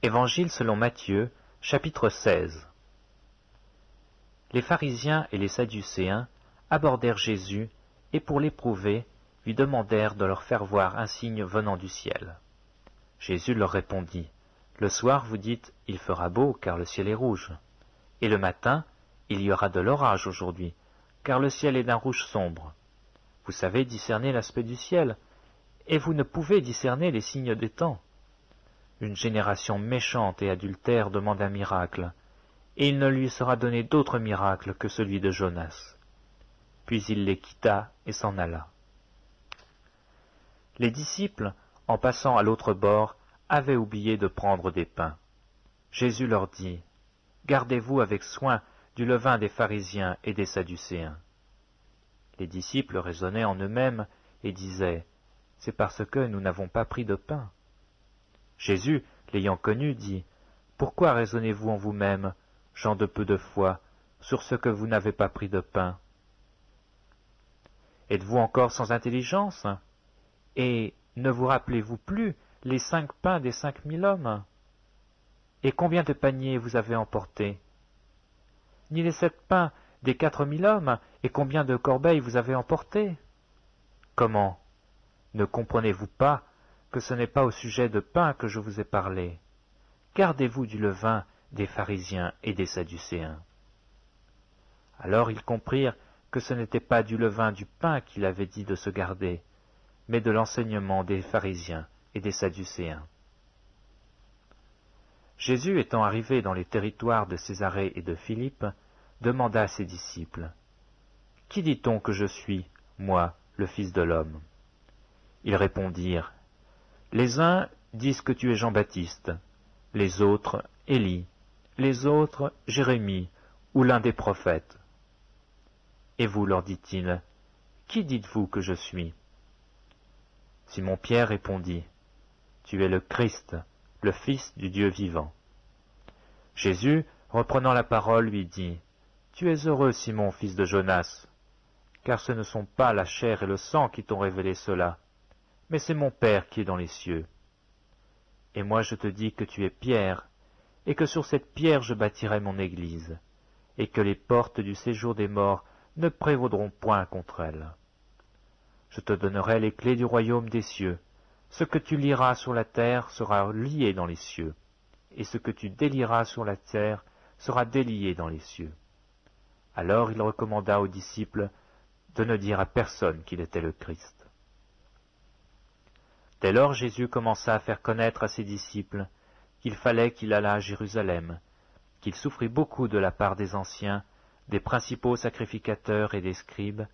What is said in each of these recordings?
Évangile selon Matthieu, chapitre 16. Les pharisiens et les sadducéens abordèrent Jésus et pour l'éprouver, lui demandèrent de leur faire voir un signe venant du ciel. Jésus leur répondit, « Le soir vous dites, il fera beau car le ciel est rouge. Et le matin, il y aura de l'orage aujourd'hui, car le ciel est d'un rouge sombre. Vous savez discerner l'aspect du ciel, et vous ne pouvez discerner les signes des temps. Une génération méchante et adultère demande un miracle, et il ne lui sera donné d'autre miracle que celui de Jonas. » Puis il les quitta et s'en alla. Les disciples, en passant à l'autre bord, avaient oublié de prendre des pains. Jésus leur dit, « Gardez-vous avec soin du levain des pharisiens et des sadducéens. » Les disciples raisonnaient en eux-mêmes et disaient, « C'est parce que nous n'avons pas pris de pain. » Jésus, l'ayant connu, dit, « Pourquoi raisonnez-vous en vous-même, gens de peu de foi, sur ce que vous n'avez pas pris de pain? Êtes-vous encore sans intelligence? Et ne vous rappelez-vous plus les 5 pains des 5000 hommes? Et combien de paniers vous avez emportés? Ni les 7 pains des 4000 hommes, et combien de corbeilles vous avez emportés? Comment? Ne comprenez-vous pas que ce n'est pas au sujet de pain que je vous ai parlé? Gardez-vous du levain des pharisiens et des sadducéens. » Alors ils comprirent que ce n'était pas du levain du pain qu'il avait dit de se garder, mais de l'enseignement des pharisiens et des sadducéens. Jésus, étant arrivé dans les territoires de Césarée et de Philippe, demanda à ses disciples, « Qui dit-on que je suis, moi, le Fils de l'homme » Ils répondirent, « Les uns disent que tu es Jean-Baptiste, les autres Élie, les autres Jérémie ou l'un des prophètes. » Et vous, leur dit-il, qui dites-vous que je suis? Simon-Pierre répondit, tu es le Christ, le Fils du Dieu vivant. Jésus, reprenant la parole, lui dit, tu es heureux, Simon, fils de Jonas, car ce ne sont pas la chair et le sang qui t'ont révélé cela, mais c'est mon Père qui est dans les cieux. Et moi je te dis que tu es Pierre, et que sur cette pierre je bâtirai mon Église, et que les portes du séjour des morts ne prévaudront point contre elle. Je te donnerai les clés du royaume des cieux. Ce que tu lieras sur la terre sera lié dans les cieux, et ce que tu délieras sur la terre sera délié dans les cieux. Alors il recommanda aux disciples de ne dire à personne qu'il était le Christ. Dès lors Jésus commença à faire connaître à ses disciples qu'il fallait qu'il allât à Jérusalem, qu'il souffrit beaucoup de la part des anciens, des principaux sacrificateurs et des scribes,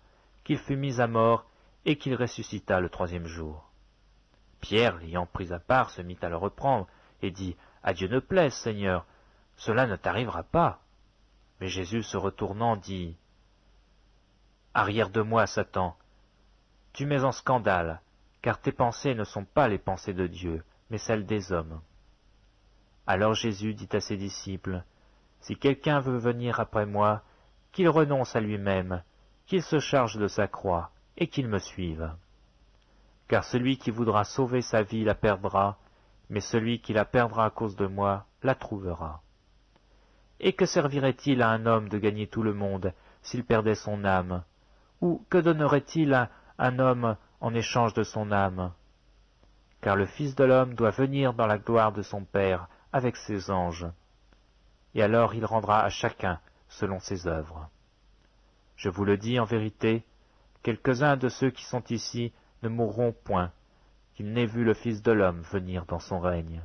qu'il fut mis à mort et qu'il ressuscita le 3e jour. Pierre, l'ayant pris à part, se mit à le reprendre et dit « À Dieu ne plaise, Seigneur, cela ne t'arrivera pas. » Mais Jésus, se retournant, dit « Arrière de moi, Satan, tu mets en scandale, car tes pensées ne sont pas les pensées de Dieu, mais celles des hommes. » Alors Jésus dit à ses disciples, « Si quelqu'un veut venir après moi, qu'il renonce à lui-même, qu'il se charge de sa croix, et qu'il me suive. Car celui qui voudra sauver sa vie la perdra, mais celui qui la perdra à cause de moi la trouvera. Et que servirait-il à un homme de gagner tout le monde s'il perdait son âme? Ou que donnerait-il à un homme en échange de son âme? Car le Fils de l'homme doit venir dans la gloire de son Père avec ses anges. Et alors il rendra à chacun selon ses œuvres. Je vous le dis en vérité, quelques-uns de ceux qui sont ici ne mourront point, qu'ils n'aient vu le Fils de l'homme venir dans son règne.